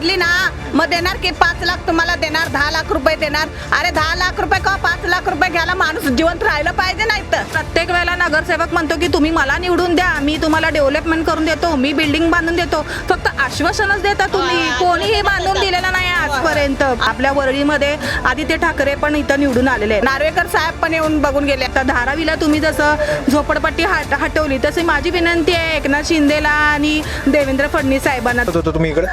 भेटली ना मग देणार की 5 लाख तुम्हाला देणार, 10 लाख रुपये देणार. अरे 10 लाख रुपये का 5 लाख रुपये घ्यायला माणूस जिवंत राहिलं पाहिजे. नाही तर प्रत्येक वेळेला नगरसेवक म्हणतो की तुम्ही मला निवडून द्या, मी तुम्हाला डेव्हलपमेंट करून देतो, मी बिल्डिंग बांधून देतो. फक्त आश्वासनच देता तुम्ही, कोणीही बांधून दिलेलं नाही आजपर्यंत. आपल्या वरळीमध्ये आदित्य ठाकरे पण इथं निवडून आलेले आहेत, नार्वेकर साहेब पण येऊन बघून गेले. आता धारावीला तुम्ही जसं झोपडपट्टी हटवली तशी माझी विनंती आहे एकनाथ शिंदेला आणि देवेंद्र फडणवीस साहेबांना. तुम्ही इकडे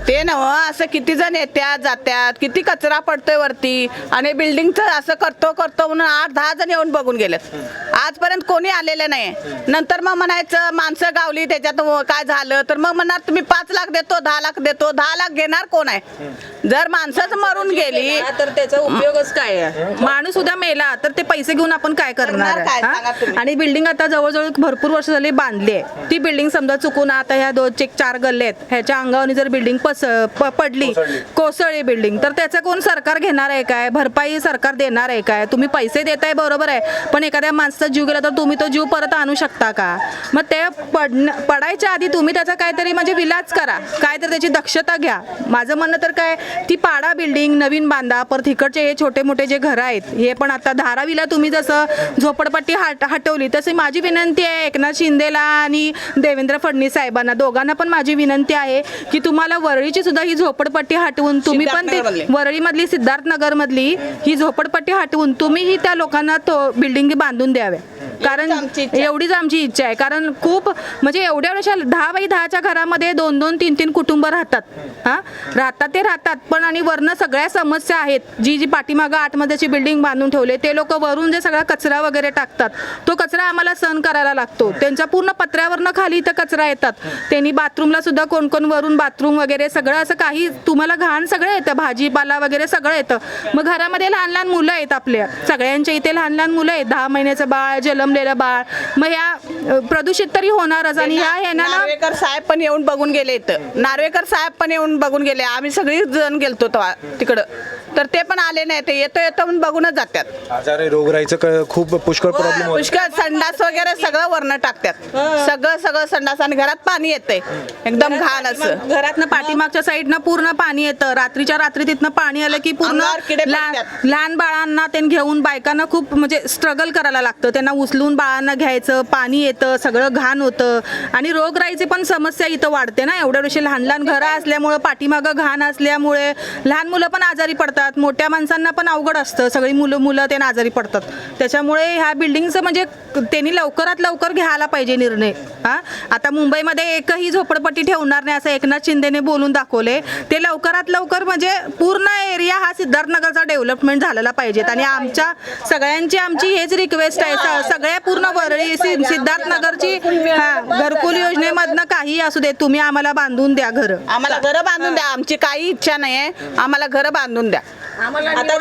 ते नव असं किती जण येत्यात जात्यात, किती कचरा पडतोय वरती आणि बिल्डिंगचं असं करतो म्हणून 8-10 जण येऊन बघून गेलेत. आजपर्यंत कोणी आलेलं नाही. नंतर मग म्हणायचं माणसं गावली त्याच्यात काय झालं तर मग म्हणणार तुम्ही 5 लाख देतो, 10 लाख देतो. 10 लाख घेणार कोण आहे? जर माणसंच मरून गेली तर त्याचा उपयोगच काय आहे? माणूस उद्या मेला तर ते पैसे घेऊन आपण काय करणार काय सांगा हा? तुम्ही. आणि बिल्डिंग आता जवळजवळ भरपूर वर्ष झाली बांधली आहे. ती बिल्डिंग समजा चुकून आता ह्या 2-4 गल्ले आहेत, ह्याच्या अंगावनी जर बिल्डिंग पडली, कोसळली बिल्डिंग, तर त्याचं कोण सरकार घेणार आहे काय? भरपाई सरकार देणार आहे काय? तुम्ही पैसे देताय बरोबर आहे, पण एखाद्या माणसाचा जीव गेला तर तुम्ही तो जीव परत आणू शकता का? मग ते पडायच्या आधी तुम्ही त्याचा काहीतरी म्हणजे विलाज करा, काहीतरी त्याची दक्षता घ्या. माझं म्हणणं तर काय, ती पाडा बिल्डिंग नवीन बांधा. परत इकडचे हे छोटे मोठे जे घरं आहेत हे पण आता धारावीला तुम्ही जसं झोपडपट्टी हटवली तशी माझी विनंती आहे एकनाथ शिंदेला आणि देवेंद्र फडणवीस साहेबांना, दोघांना पण माझी विनंती आहे की तुम्हाला वरळीची सुद्धा ही झोपडपट्टी हटवून तुम्ही पण ते वरळीमधली सिद्धार्थनगरमधली ही झोपडपट्टी हटवून तुम्हीही त्या लोकांना तो बिल्डिंग बांधून द्याव्या. कारण एवढीच आमची इच्छा आहे. कारण खूप म्हणजे एवढ्या वर्षा 10x10च्या घरामध्ये 2-2, 3-3 कुटुंब राहतात. ते राहतात पण आणि वरनं सगळ्या समस्या आहेत. जी पाठीमागं 8 मजल्याची बिल्डिंग बांधून ठेवले ते लोक वरून जे सगळा कचरा वगैरे टाकतात तो कचरा आम्हाला सहन करायला लागतो. त्यांच्या पूर्ण पत्र्यावरनं खाली इथं कचरा येतात. त्यांनी बाथरूमला सुद्धा कोण वरून बाथरूम वगैरे सगळं असं काही तुम्हाला घाण सगळं येतं, भाजीपाला वगैरे सगळं येतं. मग घरामध्ये लहान मुलं आहेत, आपल्या सगळ्यांच्या इथे लहान मुलं आहेत, 10 महिन्याचं बाळ, जन्मलेलं बाळ. मग ह्या प्रदूषित तरी होणारच. आणि ह्या नार्वेकर साहेब पण येऊन बघून गेले इथं. नार्वेकर साहेब पण येऊन बघून गेले. आम्ही सगळी जण गेलतो तिकडं, तर ते पण आले नाही. ते येतो म्हणून बघूनच जातात. आजारी रोगराईचं खूप पुष्कळ प्रॉब्लेम होतो. पुष्कळ संडास वगैरे सगळं वरनं टाकतात. सगळं संडास आणि घरात पाणी येतंय एकदम घाण असं. घरातनं पाठीमागच्या साईडनं पूर्ण पाणी येतं. रात्रीच्या रात्री तिथनं पाणी आलं की पूर्ण अंगावर किडे लहान बाळांना त्यांना घेऊन बायकांना खूप म्हणजे स्ट्रगल करायला लागतं. त्यांना उचलून बाळांना घ्यायचं, पाणी येतं, सगळं घाण होतं. आणि रोगराईची पण समस्या इथं वाढते ना. एवढ्या वर्षी लहान घरं असल्यामुळे, पाठीमागं घाण असल्यामुळे लहान मुलं पण आजारी पडतात, मोठ्या माणसांना पण अवघड असतं. सगळी मुलं त्यांना आजारी पडतात. त्याच्यामुळे ह्या बिल्डिंगचं म्हणजे त्यांनी लवकरात लवकर घ्यायला पाहिजे निर्णय. आता मुंबईमध्ये एकही झोपडपट्टी ठेवणार नाही असं एकनाथ शिंदेने बोलून दाखवले. ते लवकरात लवकर म्हणजे पूर्ण एरिया हा सिद्धार्थनगरचा डेव्हलपमेंट झालेला पाहिजेत. आणि आमच्या सगळ्यांची आमची हेच रिक्वेस्ट आहे, सगळ्या पूर्ण वरळी सिद्धार्थनगरची घरकुल योजनेमधनं काही असू दे तुम्ही आम्हाला बांधून द्या घरं. आम्हाला घरं बांधून द्या. आमची काही इच्छा नाही आहे, आम्हाला घरं बांधून द्या. आता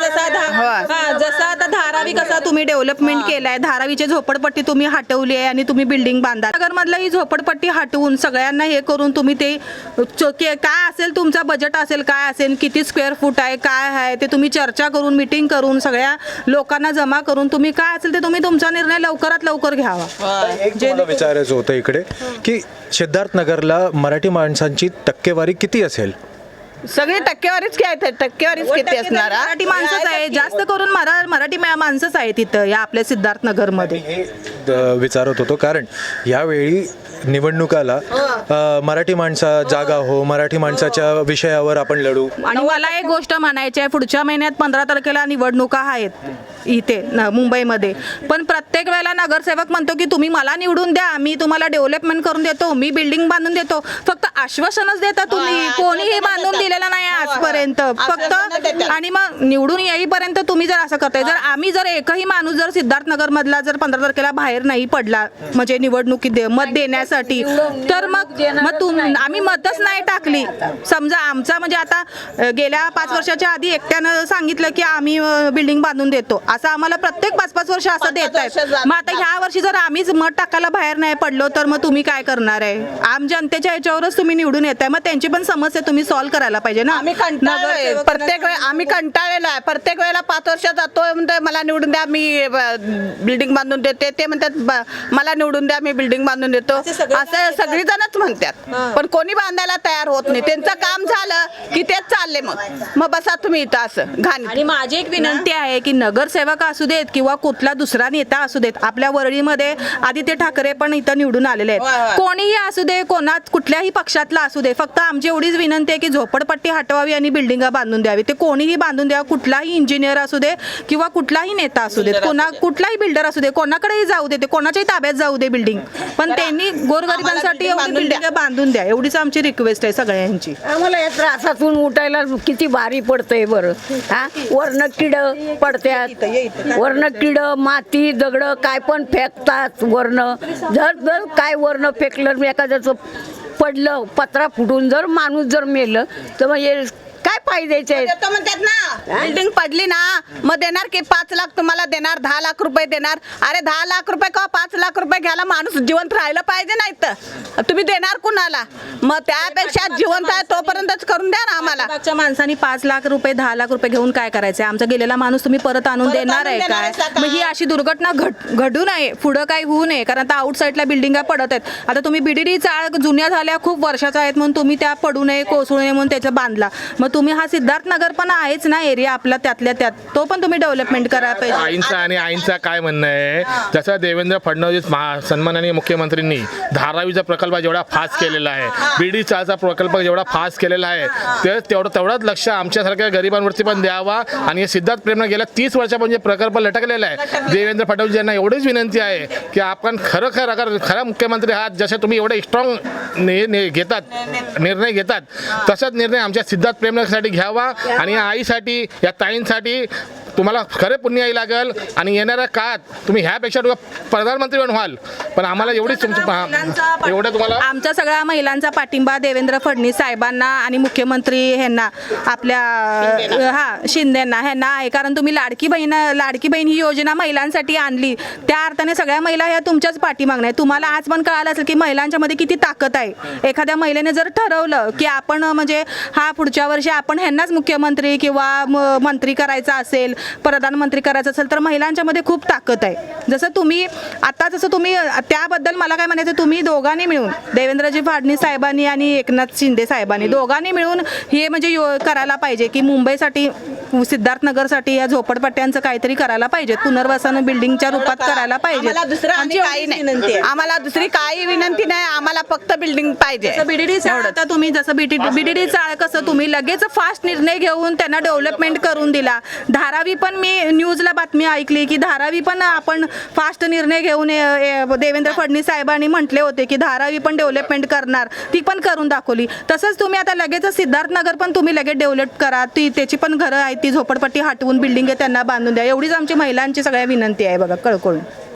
जसं आता धारावी कसा तुम्ही डेव्हलपमेंट केलाय, धारावीची झोपडपट्टी तुम्ही हटवली आहे आणि तुम्ही बिल्डिंग बांधा. नगरमधलं ही झोपडपट्टी हटवून सगळ्यांना हे करून तुम्ही ते काय असेल तुमचा बजेट असेल, काय असेल, किती स्क्वेअर फूट आहे, काय आहे ते तुम्ही चर्चा करून, मीटिंग करून, सगळ्या लोकांना जमा करून तुम्ही काय असेल ते तुम्ही तुमचा निर्णय लवकरात लवकर घ्यावा. एक मला विचारायचं होतं इकडे की सिद्धार्थनगरला मराठी माणसांची टक्केवारी किती असेल? सगळी टक्केवारीच टक्केवारीच किती असणार? मराठी माणसंच आहे, जास्त करून मराठी माणसंच आहे तिथं या आपल्या सिद्धार्थनगरमध्ये. हे विचारत होतो कारण यावेळी निवडणुकाला मराठी माणसा जागा हो, मराठी माणसाच्या विषयावर आपण लढू. आणि मला एक गोष्ट म्हणायची आहे, पुढच्या महिन्यात 15 तारखेला निवडणुका आहेत इथे मुंबईमध्ये. पण प्रत्येक वेळेला नगरसेवक म्हणतो की तुम्ही मला निवडून द्या, मी तुम्हाला डेव्हलपमेंट करून देतो, मी बिल्डिंग बांधून देतो. फक्त आश्वासनच देता तुम्ही, कोणीही बांधून दिलेलं नाही आजपर्यंत. फक्त आणि मग निवडून येईपर्यंत तुम्ही जर असं करताय, जर आम्ही जर एकही माणूस जर सिद्धार्थनगर मधला जर 15 तारखेला बाहेर नाही पडला म्हणजे निवडणुकीत मत देण्यासाठी, तर मग आम्ही मतच नाही टाकली. समजा आमचा म्हणजे आता गेल्या 5 वर्षाच्या आधी एकट्यानं सांगितलं की आम्ही बिल्डिंग बांधून देतो, असं आम्हाला प्रत्येक 5-5 वर्ष असं देत आहेत. मग आता ह्या वर्षी जर आम्हीच मत टाकायला बाहेर नाही पडलो तर मग तुम्ही काय करणार आहे? आम जनतेच्या ह्याच्यावरच तुम्ही निवडून येताय, मग त्यांची पण समस्या तुम्ही सॉल्व्ह करायला पाहिजे ना. आम्ही कंटाळलोय, प्रत्येक वेळी आम्ही कंटाळलेलो आहे. प्रत्येक वेळेला 5 वर्ष जातोय म्हणतोय मला निवडून द्या, मी बिल्डिंग बांधून देते. ते म्हणतात मला निवडून द्या, मी बिल्डिंग बांधून देतो. असं सगळीजणच म्हणतात पण कोणी बांधायला तयार होत नाही. त्यांचं काम झालं की तेच चालले मग बसा तुम्ही इथं असं घाण. आणि माझी एक विनंती आहे की नगरसेवक असू देत किंवा कुठला दुसरा नेता असू देत, आपल्या वरळीमध्ये आदित्य ठाकरे पण इथं निवडून आलेले आहेत. कोणीही असू दे, कुठल्याही पक्षातला असू दे, फक्त आमची एवढीच विनंती आहे की झोपडपट्टी हटवावी आणि बिल्डिंग बांधून द्यावी. ते कोणीही बांधून द्यावं, कुठलाही इंजिनियर असू दे किंवा कुठलाही नेता असू दे, कुठलाही बिल्डर असू दे, कोणाकडेही जाऊ दे, ते कोणाच्याही ताब्यात जाऊ दे बिल्डिंग, पण त्यांनी गोरगरिबांसाठी एवढी बिल्डिंग बांधून द्या, एवढीच आमची रिक्वेस्ट आहे सगळ्यांची. आम्हाला या त्रासातून उठायला किती भारी पडतंय बरं. हा, वरनं किड पडत्यात, वरनं किड, माती, दगड काय पण फेकतात वरनं. जर काय वरनं फेकलं, एखाद्याचं पडलं, पत्रा फुटून जर माणूस जर मेलं तर मग हे काय फायद्याचे आहेत. देतो म्हणतात ना, बिल्डिंग पडली ना मग देणार की 5 लाख तुम्हाला देणार, 10 लाख रुपये देणार. अरे 10 लाख रुपये किंवा 5 लाख रुपये घ्यायला माणूस जिवंत राहिलं पाहिजे, नाही तर तुम्ही देणार कुणाला? मग त्यापेक्षा जिवंत आहे तोपर्यंतच करून द्या ना आम्हाला. मागच्या माणसांनी 5 लाख रुपये 10 लाख रुपये घेऊन काय करायचंय? आमचा गेलेला माणूस तुम्ही परत आणून देणार आहे काय? मग ही अशी दुर्घटना घडू नये, पुढं काही होऊ नये, कारण आता आउटसाईडला बिल्डिंगा पडत आहेत. आता तुम्ही बीडीडी चाळ जुन्या झाल्या, खूप वर्षाच्या आहेत म्हणून तुम्ही त्या पडू नये, कोसळू नये म्हणून त्याचा बांधला. मग तुम्ही हा सिद्धार्थनगर पण आहेच ना एरिया आपला, त्यातल्या त्यात तो पण तुम्ही डेव्हलपमेंट करायला पाहिजे. आईंचा काय म्हणणं आहे, जसं देवेंद्र फडणवीस सन्माननीय मुख्यमंत्र्यांनी धारावीचा प्रकल्प जेवढा फास्ट केलेला आहे, बीडी चाळचा प्रकल्प जेवढा फास्ट केलेला आहे, ते तेवढंच लक्ष आमच्यासारख्या गरिबांवरती पण द्यावा. आणि हे सिद्धार्थ प्रेमनं गेल्या 30 वर्षापासून जे प्रकल्प लटकलेला आहे, देवेंद्र फडणवीस यांना एवढीच विनंती आहे की आपण खरोखर अगर खरा मुख्यमंत्री आहात, जसे तुम्ही एवढे स्ट्रॉंग निर्णय घेतात, तसाच निर्णय आमच्या सिद्धार्थ प्रेमसाठी घ्यावा. आणि या आईसाठी, या ताईंसाठी तुम्हाला खरे पुण्य यायला लागेल. आणि येणाऱ्या काळात तुम्ही ह्यापेक्षा प्रधानमंत्री पण व्हाल. पण आम्हाला एवढीच एवढं तुम्हाला आमच्या सगळ्या महिलांचा पाठिंबा देवेंद्र फडणवीस साहेबांना आणि मुख्यमंत्री ह्यांना आपल्या शिंदेंना ह्यांना आहे. कारण तुम्ही लाडकी बहीण ही योजना महिलांसाठी आणली, त्या अर्थाने सगळ्या महिला ह्या तुमच्याच पाठीमागण्या आहेत. तुम्हाला आज पण कळालं असेल की महिलांच्या मध्ये किती ताकद आहे. एखाद्या महिलेने जर ठरवलं की आपण म्हणजे पुढच्या वर्षी आपण ह्यांनाच मुख्यमंत्री किंवा मंत्री करायचा असेल, प्रधानमंत्री करायचं असेल, तर महिलांच्या मध्ये खूप ताकद आहे. जसं तुम्ही त्याबद्दल मला काय म्हणायचं, तुम्ही दोघांनी मिळून, देवेंद्रजी फडणवीस साहेबांनी आणि एकनाथ शिंदे साहेबांनी दोघांनी मिळून हे म्हणजे करायला पाहिजे की मुंबईसाठी, सिद्धार्थनगरसाठी या झोपडपट्ट्यांचं काहीतरी करायला पाहिजे, पुनर्वसन बिल्डिंगच्या रूपात करायला पाहिजे. आम्हाला दुसरं आणि काही नाही, आम्हाला दुसरी काही विनंती नाही, आम्हाला फक्त बिल्डिंग पाहिजे. बीडीडी चाळ, आता तुम्ही जसं बीडीडी चाळ कसं तुम्ही लगेच फास्ट निर्णय घेऊन त्यांना डेव्हलपमेंट करून दिला. धारावी पण मी न्यूजला बातमी ऐकली की धारावी पण आपण फास्ट निर्णय घेऊन देवेंद्र फडणवीस साहेबांनी म्हटले होते की धारावी पण डेव्हलपमेंट करणार, ती पण करून दाखवली. तसंच तुम्ही आता लगेच सिद्धार्थनगर पण तुम्ही लगेच डेव्हलप करा, त्याची पण घरं आहेत, ती झोपडपट्टी हटवून बिल्डिंग त्यांना बांधून द्या, एवढीच आमची महिलांची सगळ्या विनंती आहे बघा कळकळून.